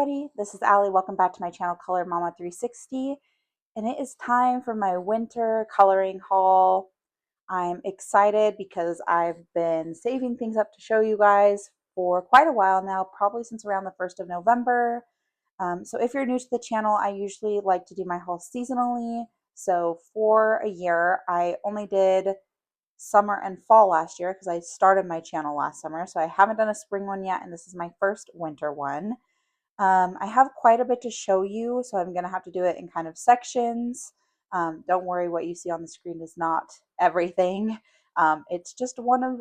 everybody, this is Allie. Welcome back to my channel Color Mama 360, and it is time for my winter coloring haul. I'm excited because I've been saving things up to show you guys for quite a while now, probably since around the 1st of November. So if you're new to the channel, I usually like to do my haul seasonally. So for a year, I only did summer and fall last year because I started my channel last summer. So I haven't done a spring one yet, and this is my first winter one. I have quite a bit to show you, so I'm going to have to do it in kind of sections. Don't worry, what you see on the screen is not everything. It's just one of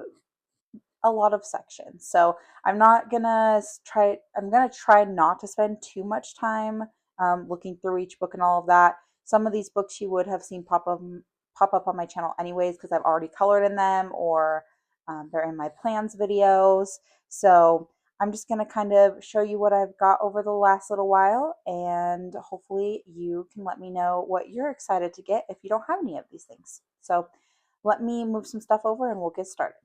a lot of sections. So I'm going to try not to spend too much time looking through each book and all of that. Some of these books you would have seen pop up on my channel anyways because I've already colored in them, or they're in my plans videos. So I'm just going to kind of show you what I've got over the last little while, and hopefully you can let me know what you're excited to get if you don't have any of these things. So let me move some stuff over and we'll get started.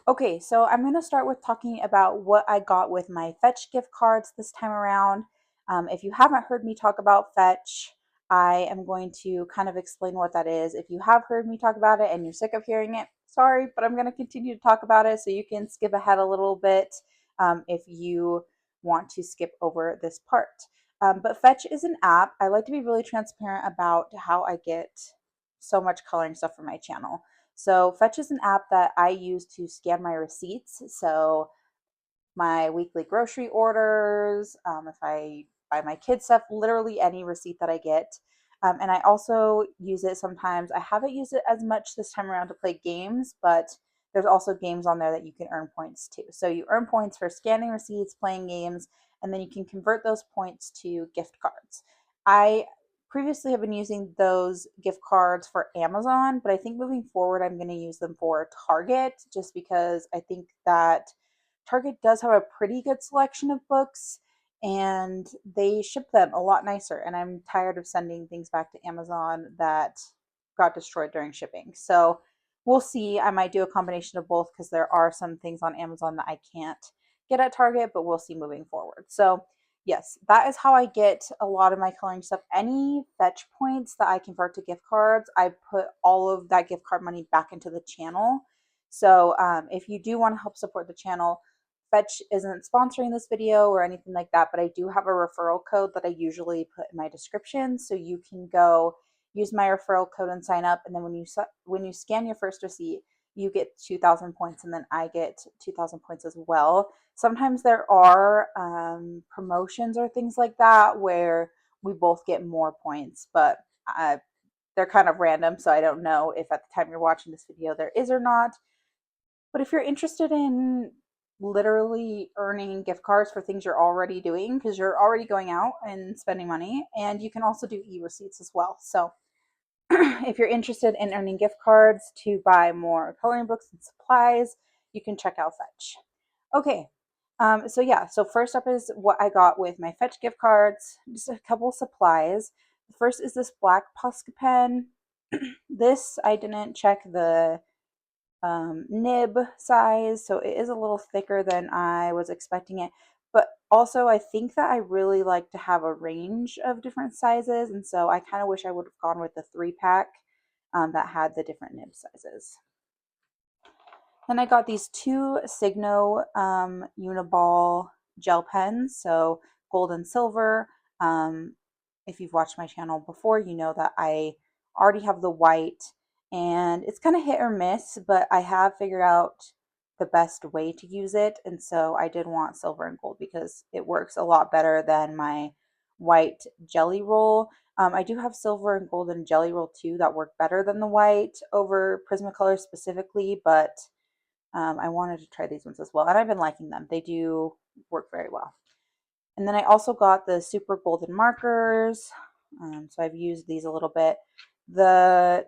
Okay, so I'm going to start with talking about what I got with my Fetch gift cards this time around. If you haven't heard me talk about Fetch, I am going to kind of explain what that is. If you have heard me talk about it and you're sick of hearing it, sorry, but I'm going to continue to talk about it so you can skip ahead a little bit if you want to skip over this part. But Fetch is an app. I like to be really transparent about how I get so much coloring stuff for my channel. So Fetch is an app that I use to scan my receipts. So my weekly grocery orders, if I buy my kids stuff, literally any receipt that I get. And I also use it sometimes. I haven't used it as much this time around to play games, but there's also games on there that you can earn points to. So you earn points for scanning receipts, playing games, and then you can convert those points to gift cards. I previously have been using those gift cards for Amazon, but I think moving forward I'm going to use them for Target, just because I think that Target does have a pretty good selection of books and they ship them a lot nicer. And I'm tired of sending things back to Amazon that got destroyed during shipping. So we'll see. I might do a combination of both because there are some things on Amazon that I can't get at Target, but we'll see moving forward. So yes, that is how I get a lot of my coloring stuff. Any Fetch points that I convert to gift cards, I put all of that gift card money back into the channel. So if you do want to help support the channel, Fetch isn't sponsoring this video or anything like that, but I do have a referral code that I usually put in my description. So you can go use my referral code and sign up. And then when you scan your first receipt, you get 2,000 points, and then I get 2,000 points as well. Sometimes there are promotions or things like that where we both get more points, but they're kind of random. So I don't know if at the time you're watching this video there is or not. But if you're interested in literally earning gift cards for things you're already doing, because you're already going out and spending money, and you can also do e-receipts as well. So if you're interested in earning gift cards to buy more coloring books and supplies, you can check out Fetch. Okay, so yeah, so first up is what I got with my Fetch gift cards, just a couple supplies. The first is this black Posca pen. This, I didn't check the nib size, so it is a little thicker than I was expecting it. But also, I think that I really like to have a range of different sizes, and so I kind of wish I would have gone with the 3-pack that had the different nib sizes. Then I got these two Signo Uniball gel pens, so gold and silver. If you've watched my channel before, you know that I already have the white, and it's kind of hit or miss, but I have figured out the best way to use it, and so I did want silver and gold because it works a lot better than my white jelly roll. I do have silver and gold and jelly roll too that work better than the white over Prismacolor specifically, but I wanted to try these ones as well, and I've been liking them. They do work very well. And then I also got the super golden markers. So I've used these a little bit. The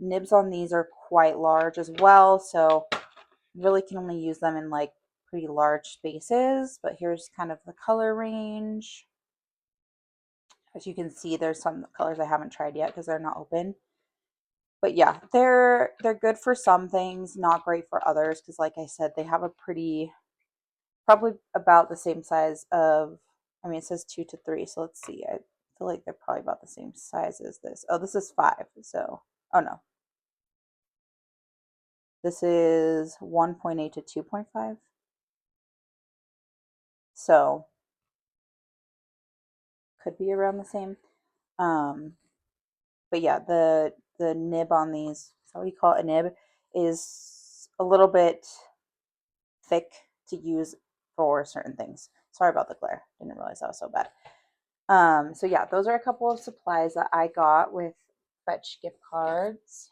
nibs on these are quite large as well, so really can only use them in like pretty large spaces. But here's kind of the color range. As you can see, there's some colors I haven't tried yet because they're not open. But yeah, they're good for some things, not great for others, because like I said, they have a pretty probably about the same size of, I mean, it says 2 to 3, so let's see. I feel like they're probably about the same size as this. Oh, this is 5, so, oh no. This is 1.8 to 2.5. So, could be around the same. Um, but yeah, the nib on these, is that what you call it, a nib, is a little bit thick to use for certain things. Sorry about the glare. Didn't realize that was so bad. So yeah, those are a couple of supplies that I got with Fetch gift cards.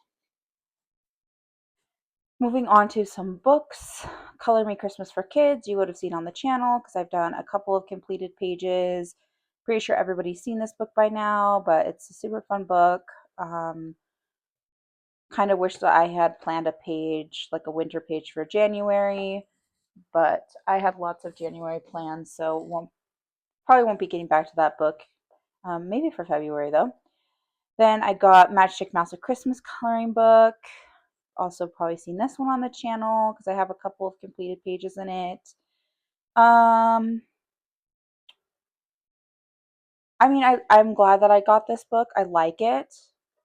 Moving on to some books. Color Me Christmas for Kids, you would have seen on the channel because I've done a couple of completed pages. Pretty sure everybody's seen this book by now, but it's a super fun book. Kind of wish that I had planned a page, like a winter page for January, but I have lots of January plans, so probably won't be getting back to that book. Maybe for February though. Then I got Matchstick Mouse, a Christmas coloring book. Also probably seen this one on the channel because I have a couple of completed pages in it. I mean, I'm glad that I got this book. I like it,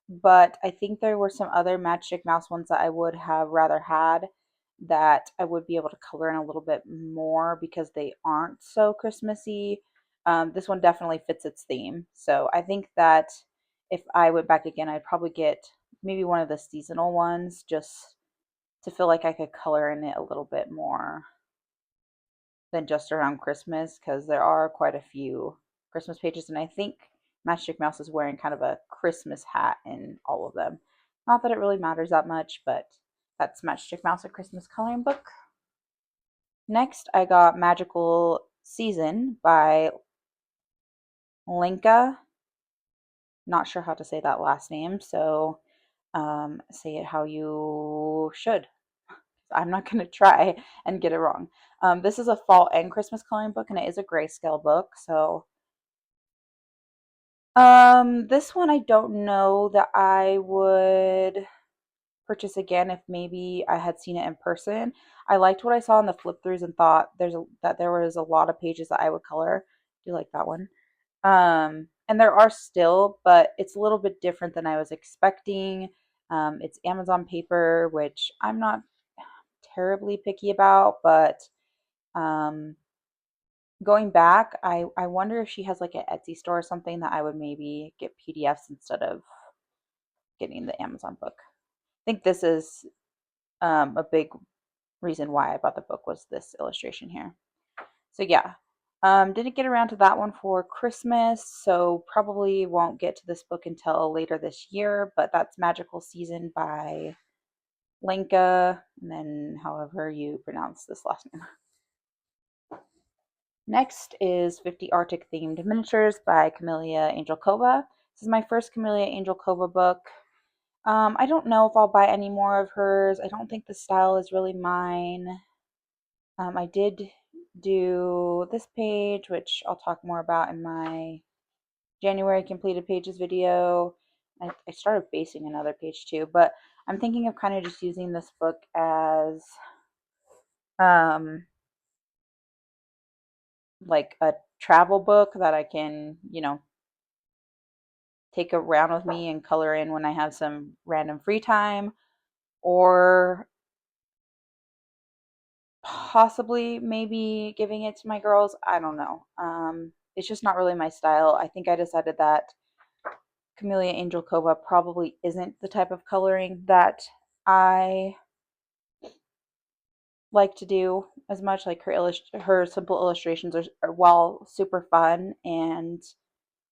but I think there were some other Matchstick Mouse ones that I would have rather had that I would be able to color in a little bit more because they aren't so Christmassy. This one definitely fits its theme. So I think that if I went back again, I'd probably get maybe one of the seasonal ones just to feel like I could color in it a little bit more than just around Christmas because there are quite a few Christmas pages, and I think Matchstick Mouse is wearing kind of a Christmas hat in all of them. Not that it really matters that much, but that's Matchstick Mouse, a Christmas coloring book. Next, I got Magical Season by Linka. Not sure how to say that last name, so say it how you should. I'm not going to try and get it wrong. This is a fall and Christmas coloring book, and it is a grayscale book. So, this one I don't know that I would purchase again if maybe I had seen it in person. I liked what I saw in the flip throughs and thought that there was a lot of pages that I would color. Do you like that one? And there are still, but it's a little bit different than I was expecting. It's Amazon paper, which I'm not terribly picky about, but um, going back, I wonder if she has like an Etsy store or something that I would maybe get PDFs instead of getting the Amazon book. I think this is a big reason why I bought the book was this illustration here. So yeah, didn't get around to that one for Christmas, so probably won't get to this book until later this year, but that's Magical Season by Lenka, and then however you pronounce this last name. Next is 50 Arctic Themed Miniatures by Camellia Angelkova. This is my first Camellia Angelkova book. I don't know if I'll buy any more of hers. I don't think the style is really mine. I did do this page, which I'll talk more about in my January completed pages video. I started basing another page too, but I'm thinking of kind of just using this book as um, like a travel book that I can, take around with me and color in when I have some random free time, or possibly maybe giving it to my girls. I don't know. It's just not really my style. I think I decided that Camellia Angelkova probably isn't the type of coloring that I like to do as much. Like her simple illustrations are while super fun and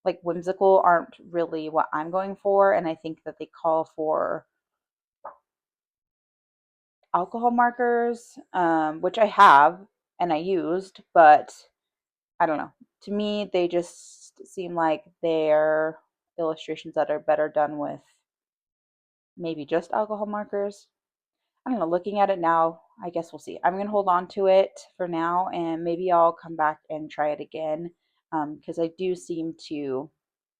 like whimsical, aren't really what I'm going for, and I think that they call for alcohol markers, which I have and I used, but I don't know. To me, they just seem like they're illustrations that are better done with maybe just alcohol markers. I don't know. Looking at it now, I guess we'll see. I'm going to hold on to it for now, and maybe I'll come back and try it again because I do seem to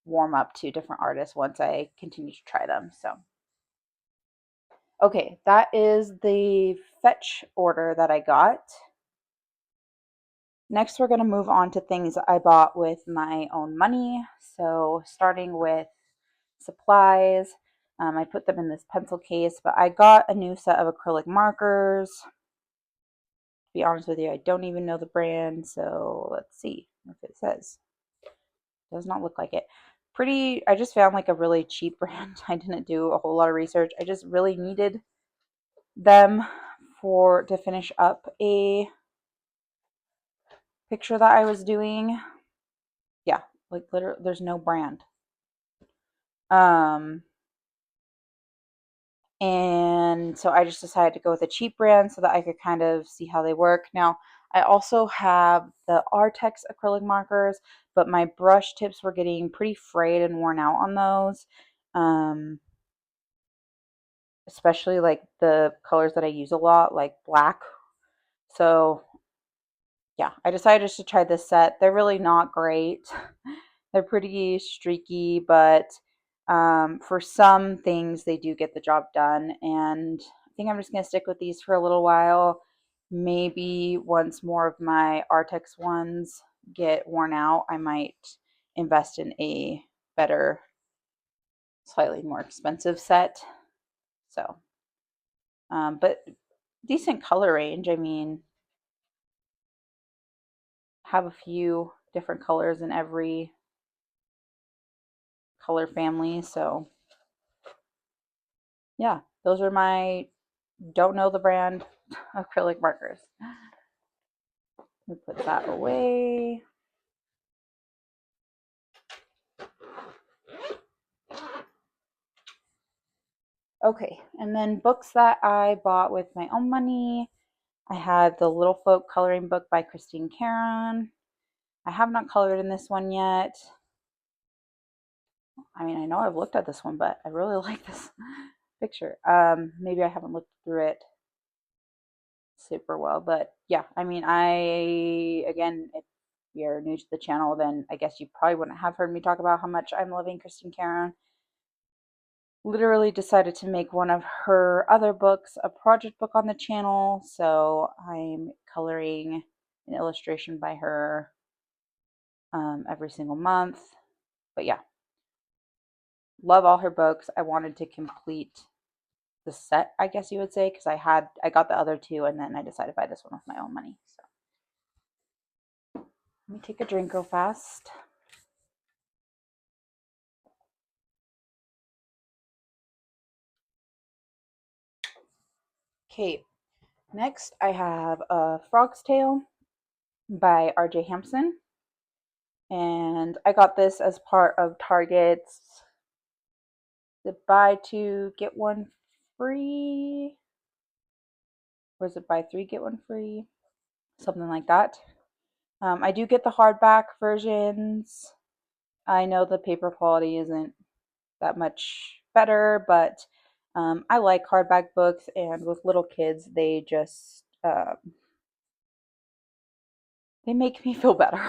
warm up to different artists once I continue to try them. So, okay, that is the fetch order that I got. Next, we're going to move on to things I bought with my own money. So starting with supplies, I put them in this pencil case, but I got a new set of acrylic markers. To be honest with you, I don't even know the brand, so let's see if it says. Does not look like it. I just found like a really cheap brand. I didn't do a whole lot of research. I just really needed them to finish up a picture that I was doing. Yeah, like literally there's no brand. Um and so I just decided to go with a cheap brand so that I could kind of see how they work. Now, I also have the Artex acrylic markers, but my brush tips were getting pretty frayed and worn out on those. Especially like the colors that I use a lot, like black. So yeah, I decided just to try this set. They're really not great. They're pretty streaky, but for some things they do get the job done. And I think I'm just going to stick with these for a little while. Maybe once more of my Artex ones get worn out, I might invest in a better, slightly more expensive set. So, but decent color range. I mean, have a few different colors in every color family. So yeah, those are my don't know the brand acrylic markers. We put that away. Okay, and then books that I bought with my own money. I had the Little Folk coloring book by Christine Caron. I have not colored in this one yet. I mean, I know I've looked at this one, but I really like this picture. Maybe I haven't looked through it super well, but yeah, I mean, again, if you're new to the channel, then I guess you probably wouldn't have heard me talk about how much I'm loving Christine Caron. Literally decided to make one of her other books a project book on the channel, so I'm coloring an illustration by her every single month. But yeah, love all her books. I wanted to complete the set, I guess you would say, because I got the other two, and then I decided to buy this one with my own money. So let me take a drink real fast. Okay, next I have a Frog's Tale by R.J. Hampson, and I got this as part of Target's the buy two get one free, or is it buy three get one free, something like that. I do get the hardback versions. I know the paper quality isn't that much better, but I like hardback books, and with little kids, they just they make me feel better.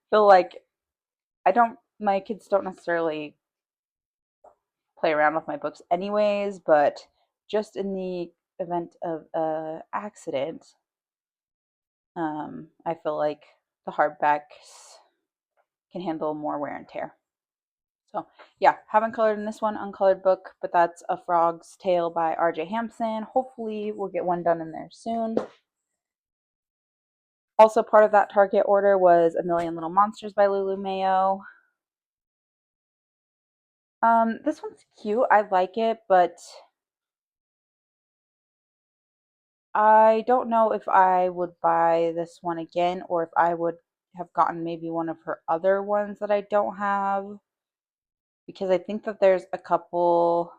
Feel like my kids don't necessarily play around with my books anyways, but just in the event of a accident, I feel like the hardbacks can handle more wear and tear. So yeah, haven't colored in this one, uncolored book, but that's A Frog's Tale by R.J. Hampson. Hopefully we'll get one done in there soon. Also part of that Target order was A Million Little Monsters by Lulu Mayo. This one's cute. I like it, but I don't know if I would buy this one again, or if I would have gotten maybe one of her other ones that I don't have, because I think that there's a couple,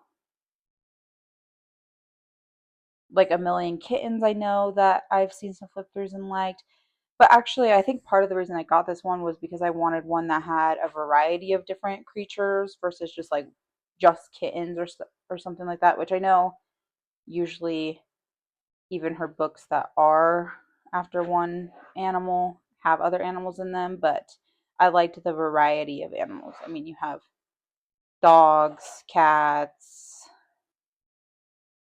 like A Million Kittens, I know that I've seen some flip throughs and liked. But actually, I think part of the reason I got this one was because I wanted one that had a variety of different creatures versus just like just kittens or something like that, which I know usually even her books that are after one animal have other animals in them, but I liked the variety of animals. I mean, you have dogs, cats,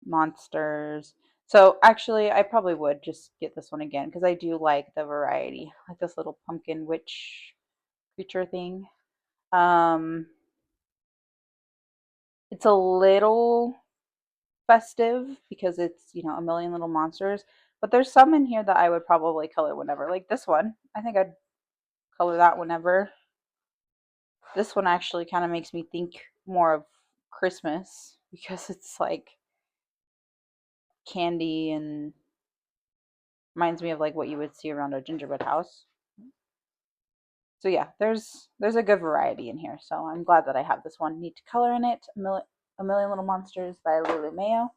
monsters. So actually, I probably would just get this one again because I do like the variety, like this little pumpkin witch creature thing. Um, it's a little festive because it's, a million little monsters, but there's some in here that I would probably color whenever. Like this one, I think I'd color that whenever. This one actually kind of makes me think more of Christmas because it's like candy and reminds me of like what you would see around a gingerbread house. So yeah, there's a good variety in here. So I'm glad that I have this one. Need to color in it. A Million Little Monsters by Lulu Mayo.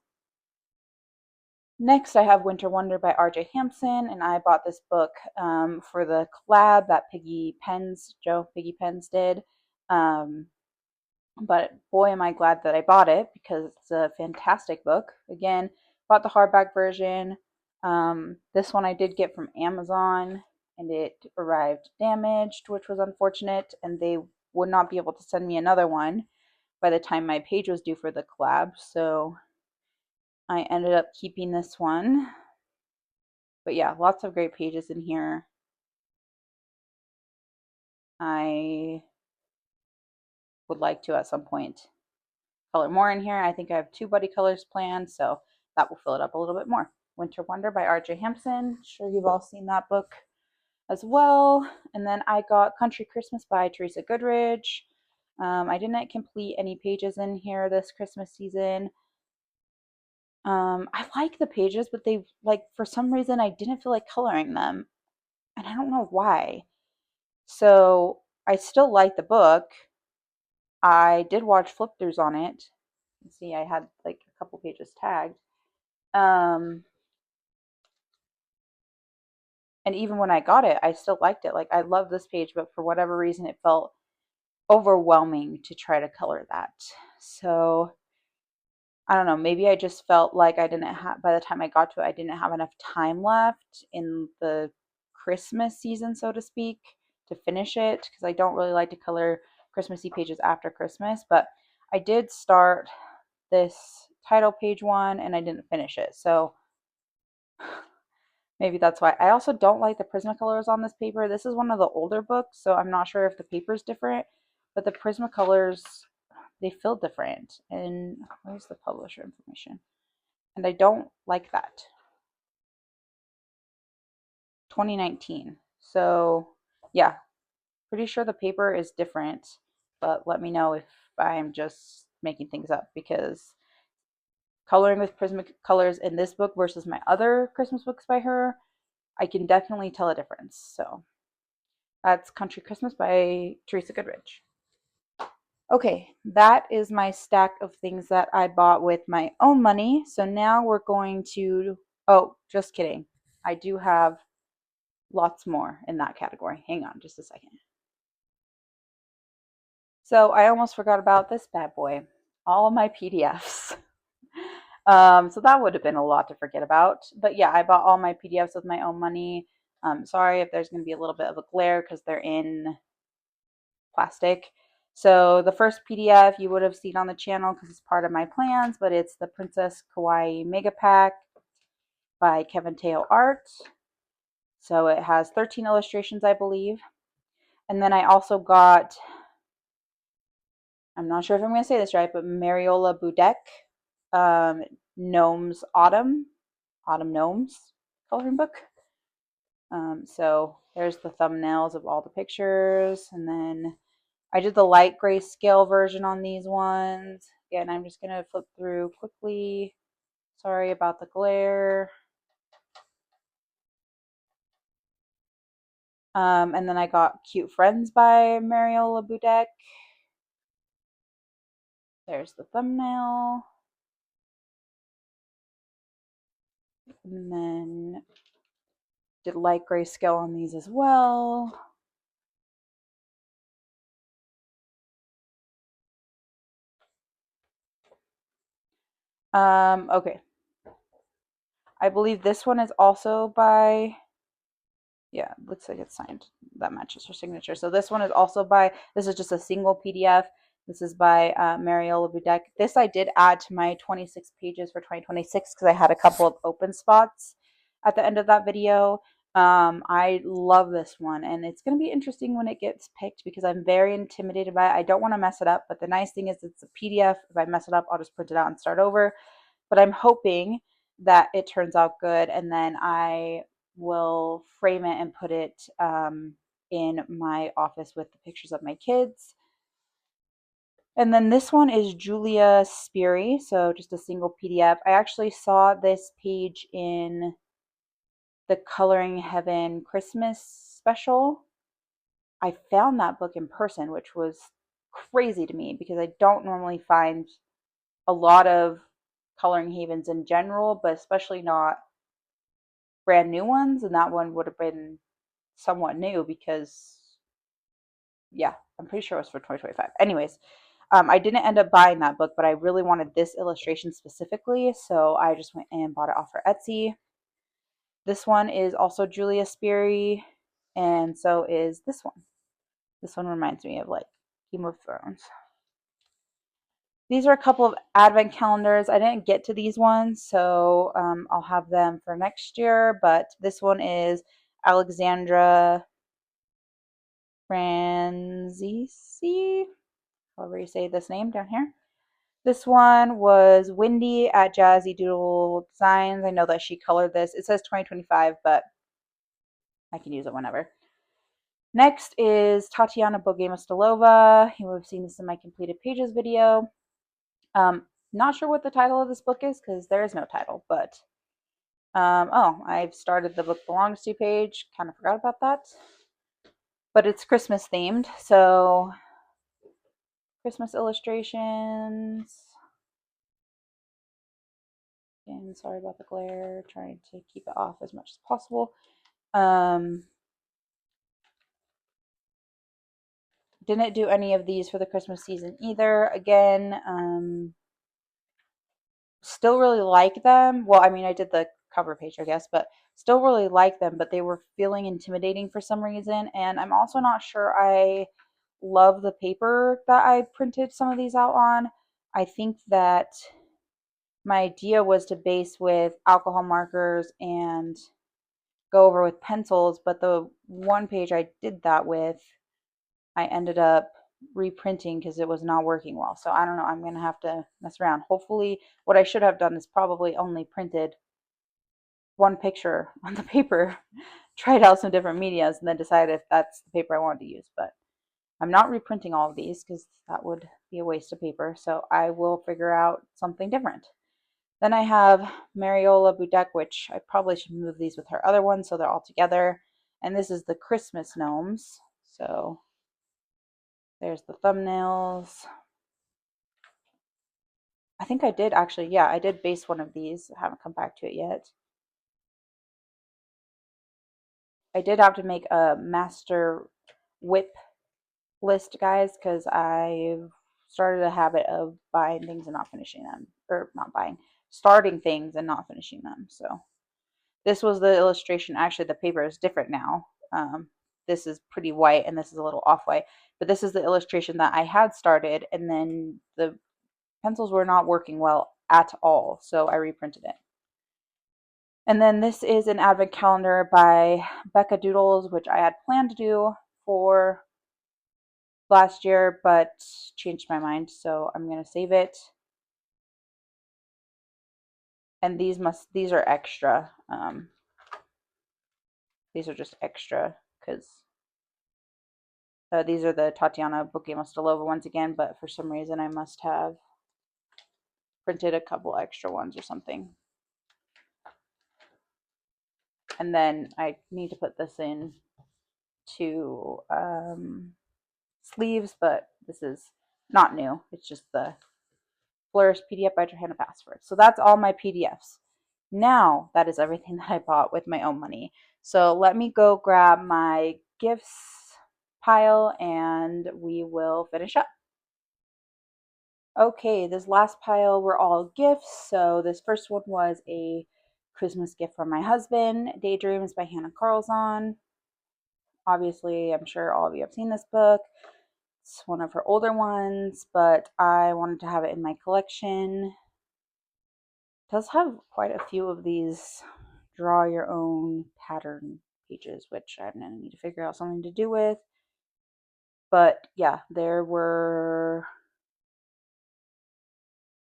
Next, I have Winter Wonder by R.J. Hampson, and I bought this book for the collab that Joe Piggy Pens did. Um, but boy, am I glad that I bought it because it's a fantastic book. Again, bought the hardback version. This one I did get from Amazon, and it arrived damaged, which was unfortunate, and they would not be able to send me another one by the time my page was due for the collab. So I ended up keeping this one. But yeah, lots of great pages in here. I would like to at some point color more in here. I think I have 2 buddy colors planned, so that will fill it up a little bit more. Winter Wonder by R.J. Hampson. Sure you've all seen that book as well. And then I got Country Christmas by Teresa Goodridge. I didn't complete any pages in here this Christmas season. I like the pages, but they like for some reason I didn't feel like coloring them, and I don't know why. So I still like the book. I did watch flip throughs on it. You see, I had like a couple pages tagged. Um, and even when I got it, I still liked it. Like I love this page, but for whatever reason, it felt overwhelming to try to color that. So I don't know, maybe I just felt like I didn't have, by the time I got to it, I didn't have enough time left in the Christmas season, so to speak, to finish it because I don't really like to color Christmassy pages after Christmas. But I did start this title page one and I didn't finish it. So maybe that's why. I also don't like the Prismacolors on this paper. This is one of the older books, so I'm not sure if the paper is different, but the Prismacolors, they feel different. And where's the publisher information? And I don't like that. 2019. So yeah, pretty sure the paper is different, but let me know if I'm just making things up because coloring with Prismacolors in this book versus my other Christmas books by her, I can definitely tell a difference. So that's Country Christmas by Teresa Goodridge. Okay, that is my stack of things that I bought with my own money. So now we're going to, oh, just kidding. I do have lots more in that category. Hang on just a second. So I almost forgot about this bad boy. All of my PDFs. So that would have been a lot to forget about. But yeah, I bought all my PDFs with my own money. Sorry if there's going to be a little bit of a glare because they're in plastic. So the first PDF you would have seen on the channel because it's part of my plans, but it's the Princess Kawaii Mega Pack by Kevin Teo Art. So it has 13 illustrations, I believe. And then I also got, I'm not sure if I'm going to say this right, but Mariola Budek, Gnomes Autumn Gnomes coloring book. So there's the thumbnails of all the pictures, and then I did the light gray scale version on these ones. Again, I'm just going to flip through quickly. Sorry about the glare. And then I got Cute Friends by Mariola Budek. There's the thumbnail. And then did light gray scale on these as well. Okay. I believe this one is also by, yeah, looks like it's signed. That matches her signature. So this one is also by, this is just a single PDF. This is by Mariola Budek. This I did add to my 26 pages for 2026 because I had a couple of open spots at the end of that video. I love this one, and it's going to be interesting when it gets picked because I'm very intimidated by it. I don't want to mess it up, but the nice thing is it's a PDF. If I mess it up, I'll just print it out and start over. But I'm hoping that it turns out good, and then I will frame it and put it in my office with the pictures of my kids. And then this one is Julia Speary, so just a single PDF. I actually saw this page in the Coloring Heaven Christmas special. I found that book in person, which was crazy to me because I don't normally find a lot of Coloring Havens in general, but especially not brand new ones. And that one would have been somewhat new because, yeah, I'm pretty sure it was for 2025. Anyways, I didn't end up buying that book, but I really wanted this illustration specifically, so I just went and bought it off for Etsy. This one is also Julia Speary, and so is this one. This one reminds me of like Game of Thrones. These are a couple of advent calendars. I didn't get to these ones, so I'll have them for next year, but this one is Alexandra Franzisi, however you say this name down here. This one was Wendy at Jazzy Doodle Designs. I know that she colored this. It says 2025, but I can use it whenever. Next is Tatiana Bogema-Stolova. You have seen this in my completed pages video. Not sure what the title of this book is because there is no title, but oh, I've started the book belongs to page. Kind of forgot about that. But it's Christmas themed, so Christmas illustrations. And sorry about the glare, trying to keep it off as much as possible. Didn't do any of these for the Christmas season either. Again, still really like them. Well, I mean, I did the cover page, I guess, but still really like them, but they were feeling intimidating for some reason. And I'm also not sure I love the paper that I printed some of these out on. I think that my idea was to base with alcohol markers and go over with pencils, but the one page I did that with, I ended up reprinting because it was not working well. So I don't know. I'm going to have to mess around. Hopefully, what I should have done is probably only printed one picture on the paper, tried out some different medias, and then decided if that's the paper I wanted to use. But I'm not reprinting all of these because that would be a waste of paper. So I will figure out something different. Then I have Mariola Budek, which I probably should move these with her other ones so they're all together. And this is the Christmas gnomes. So there's the thumbnails. I think I did actually, yeah, I did base one of these. I haven't come back to it yet. I did have to make a master whip list, guys, because I've started a habit of buying things and not finishing them. Or not buying, starting things and not finishing them. So this was the illustration. Actually, the paper is different now. This is pretty white and this is a little off-white. But this is the illustration that I had started, and then the pencils were not working well at all, so I reprinted it. And then this is an advent calendar by Becca Doodles, which I had planned to do for last year, but changed my mind, so I'm going to save it. And these are extra. These are just extra because these are the Tatiana Bogema-Stolova ones again, but for some reason I must have printed a couple extra ones or something. And then I need to put this in to sleeves, but this is not new. It's just the Flourish PDF by Johanna Password. So that's all my PDFs. Now that is everything that I bought with my own money. So let me go grab my gifts pile and we will finish up. Okay, this last pile were all gifts. So this first one was a Christmas gift from my husband, Daydreams by Hannah Carlson. Obviously, I'm sure all of you have seen this book. It's one of her older ones, but I wanted to have it in my collection. It does have quite a few of these draw your own pattern pages, which I'm going to need to figure out something to do with. But yeah, there were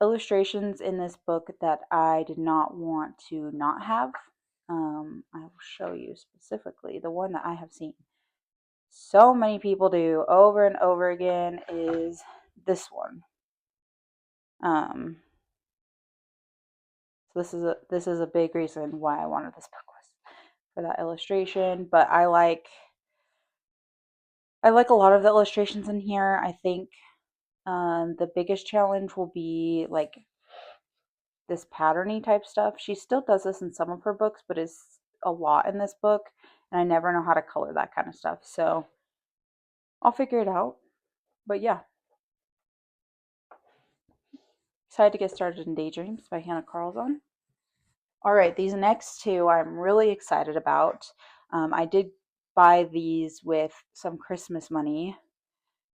illustrations in this book that I did not want to not have. I will show you specifically the one that I have seen so many people do over and over again is this one. So this is a big reason why I wanted this book was for that illustration. But I like a lot of the illustrations in here. I think the biggest challenge will be like this patterny type stuff. She still does this in some of her books, but it's a lot in this book, and I never know how to color that kind of stuff. So I'll figure it out. But yeah, excited to get started in Daydreams by Hannah Carlzon. All right, these next two I'm really excited about. I did buy these with some Christmas money,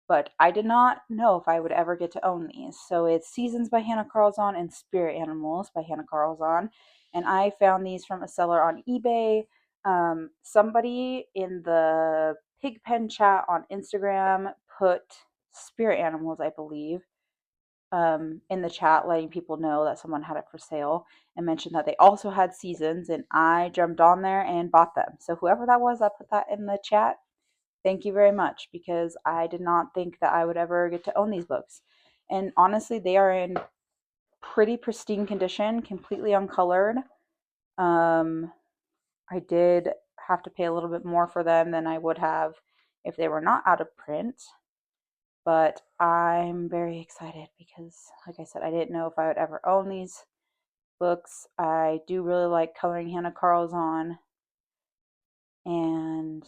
but I did not know if I would ever get to own these. So it's Seasons by Hannah Carlzon and Spirit Animals by Hannah Carlzon. And I found these from a seller on eBay. Somebody in the Pigpen chat on Instagram put Spirit Animals, I believe, in the chat, letting people know that someone had it for sale, and mentioned that they also had Seasons, and I jumped on there and bought them. So whoever that was, I put that in the chat. Thank you very much, because I did not think that I would ever get to own these books. And honestly, they are in pretty pristine condition, completely uncolored. I did have to pay a little bit more for them than I would have if they were not out of print. But I'm very excited because, like I said, I didn't know if I would ever own these books. I do really like coloring Hannah Carlzon, and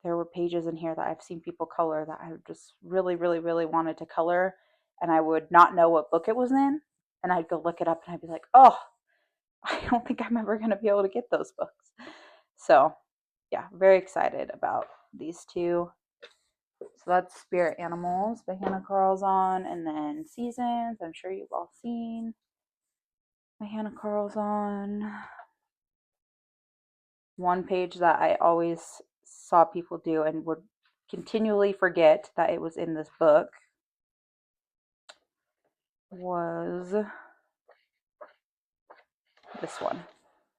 there were pages in here that I've seen people color that I just really, really, really wanted to color, and I would not know what book it was in, and I'd go look it up, and I'd be like, oh, I don't think I'm ever going to be able to get those books. So, yeah, very excited about these two. So that's Spirit Animals by Hannah Carlzon, and then Seasons, I'm sure you've all seen by Hannah Carlzon. One page that I always saw people do and would continually forget that it was in this book was this one,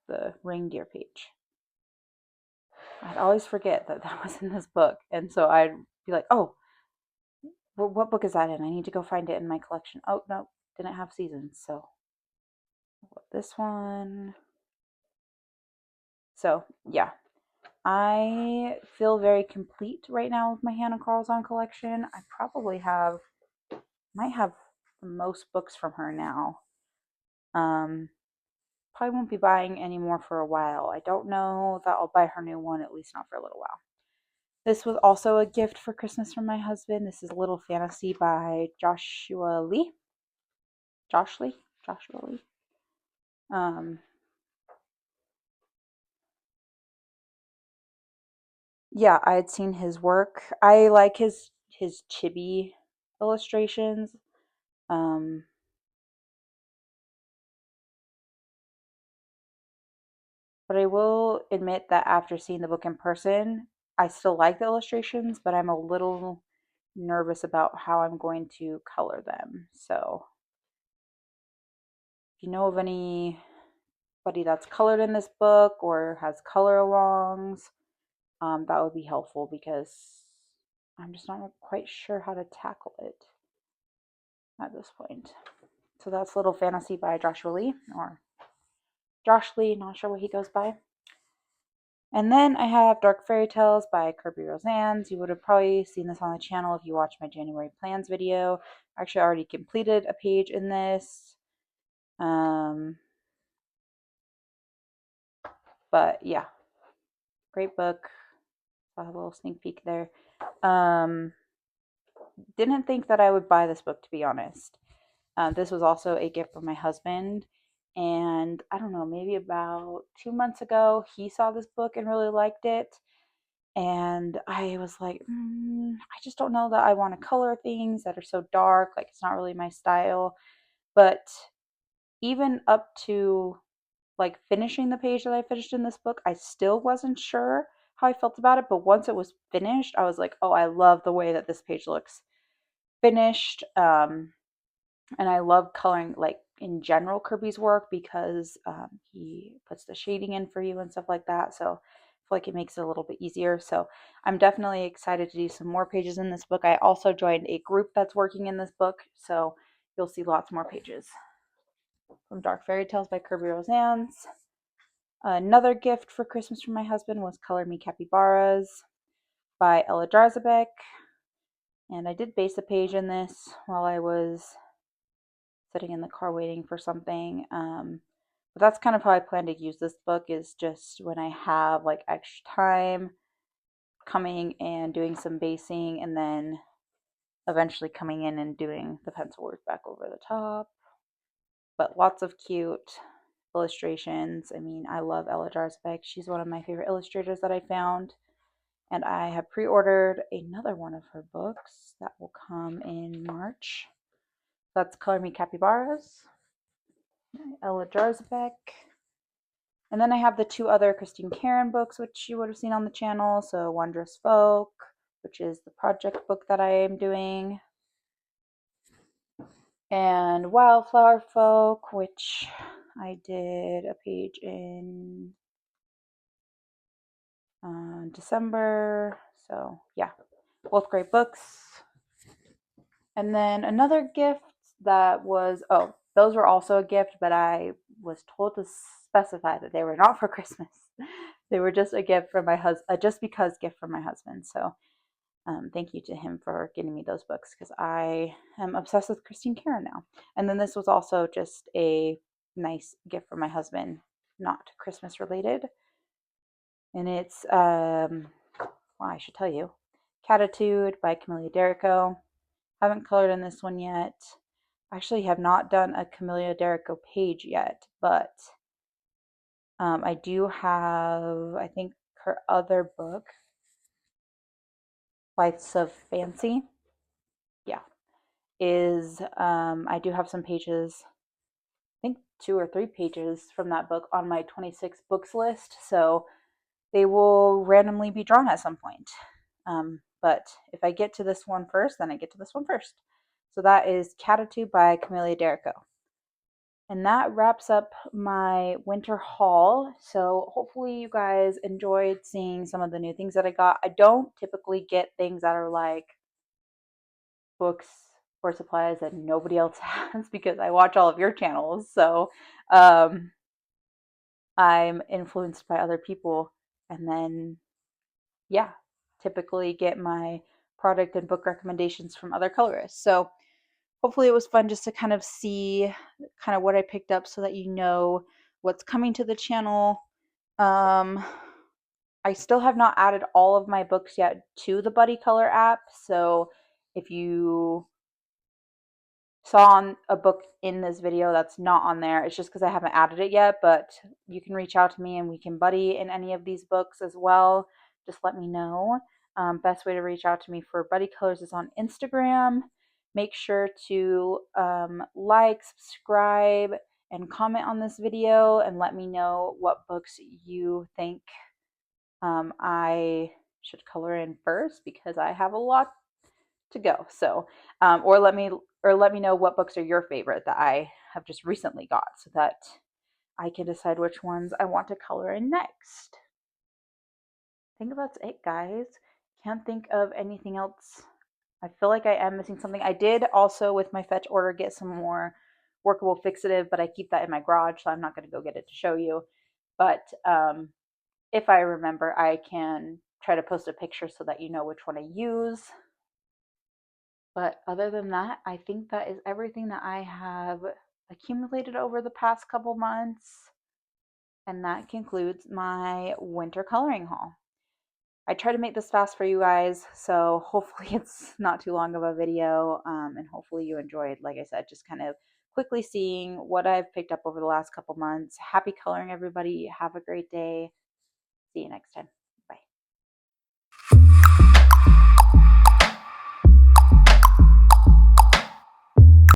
the reindeer page. I'd always forget that that was in this book, and so I'd be like, oh, what book is that in? I need to go find it in my collection. Oh, no, didn't have Seasons, so this one. So, yeah. I feel very complete right now with my Hannah Carlzon collection. I probably might have the most books from her now. Probably won't be buying any more for a while. I don't know that I'll buy her new one, at least not for a little while. This was also a gift for Christmas from my husband. This is Little Fantasy by Joshua Lee. Joshua Lee. Yeah, I had seen his work. I like his chibi illustrations. Um, but I will admit that after seeing the book in person, I still like the illustrations, but I'm a little nervous about how I'm going to color them. So, if you know of anybody that's colored in this book or has color alongs, that would be helpful, because I'm just not quite sure how to tackle it at this point. So that's Little Fantasy by Joshua Lee, or Josh Lee, not sure what he goes by. And then I have Dark Fairy Tales by Kirby Rosannes. You would have probably seen this on the channel if you watched my January plans video. I actually already completed a page in this. But yeah, great book. I'll have a little sneak peek there. Didn't think that I would buy this book, to be honest. This was also a gift from my husband. And I don't know, maybe about 2 months ago, he saw this book and really liked it. And I was like, I just don't know that I want to color things that are so dark. Like, it's not really my style. But even up to like finishing the page that I finished in this book, I still wasn't sure how I felt about it. But once it was finished, I was like, oh, I love the way that this page looks finished. And I love coloring, like, in general, Kirby's work, because he puts the shading in for you and stuff like that. So I feel like it makes it a little bit easier. So I'm definitely excited to do some more pages in this book. I also joined a group that's working in this book, so you'll see lots more pages. From Dark Fairy Tales by Kirby Rosannes. Another gift for Christmas from my husband was Color Me Capybaras by Ella Jarzabek. And I did base a page in this while I was sitting in the car waiting for something. But that's kind of how I plan to use this book, is just when I have like extra time, coming and doing some basing, and then eventually coming in and doing the pencil work back over the top. But lots of cute illustrations. I mean, I love Ella Jarzabek. She's one of my favorite illustrators that I found. And I have pre-ordered another one of her books that will come in March. That's Color Me Capybaras, Ella Jarzabek. And then I have the two other Christine Karen books, which you would have seen on the channel. So Wondrous Folk, which is the project book that I am doing, and Wildflower Folk, which I did a page in December. So yeah, both great books. And then another gift that was, oh, those were also a gift, but I was told to specify that they were not for Christmas. They were just a gift from my husband, just because gift from my husband. So thank you to him for getting me those books, because I am obsessed with Christine Karen now. And then this was also just a nice gift from my husband, not Christmas related. And it's, well, I should tell you, Catitude by Camellia Derrico. Haven't colored in this one yet. Actually have not done a Camellia Derrico page yet, but I do have, I think, her other book, Flights of Fancy. Yeah, is, I do have some pages, I think 2 or 3 pages from that book on my 26 books list, so they will randomly be drawn at some point. But if I get to this one first, then I get to this one first. So that is Catitude by Camellia Derrico. And that wraps up my winter haul. So hopefully you guys enjoyed seeing some of the new things that I got. I don't typically get things that are like books or supplies that nobody else has, because I watch all of your channels. So I'm influenced by other people, and then, yeah, typically get my product and book recommendations from other colorists. So hopefully it was fun just to kind of see kind of what I picked up, so that you know what's coming to the channel. I still have not added all of my books yet to the Buddy Color app. So if you saw on a book in this video that's not on there, it's just because I haven't added it yet. But you can reach out to me and we can buddy in any of these books as well. Just let me know. Best way to reach out to me for Buddy Colors is on Instagram. Make sure to like, subscribe, and comment on this video, and let me know what books you think I should color in first, because I have a lot to go. So, or let me know what books are your favorite that I have just recently got, so that I can decide which ones I want to color in next. I think that's it, guys. Can't think of anything else. I feel like I am missing something. I did also, with my fetch order, get some more workable fixative, but I keep that in my garage, so I'm not going to go get it to show you. But if I remember, I can try to post a picture so that you know which one I use. But other than that, I think that is everything that I have accumulated over the past couple months. And that concludes my winter coloring haul. I try to make this fast for you guys, so hopefully it's not too long of a video, and hopefully you enjoyed, like I said, just kind of quickly seeing what I've picked up over the last couple months. Happy coloring, everybody. Have a great day. See you next time.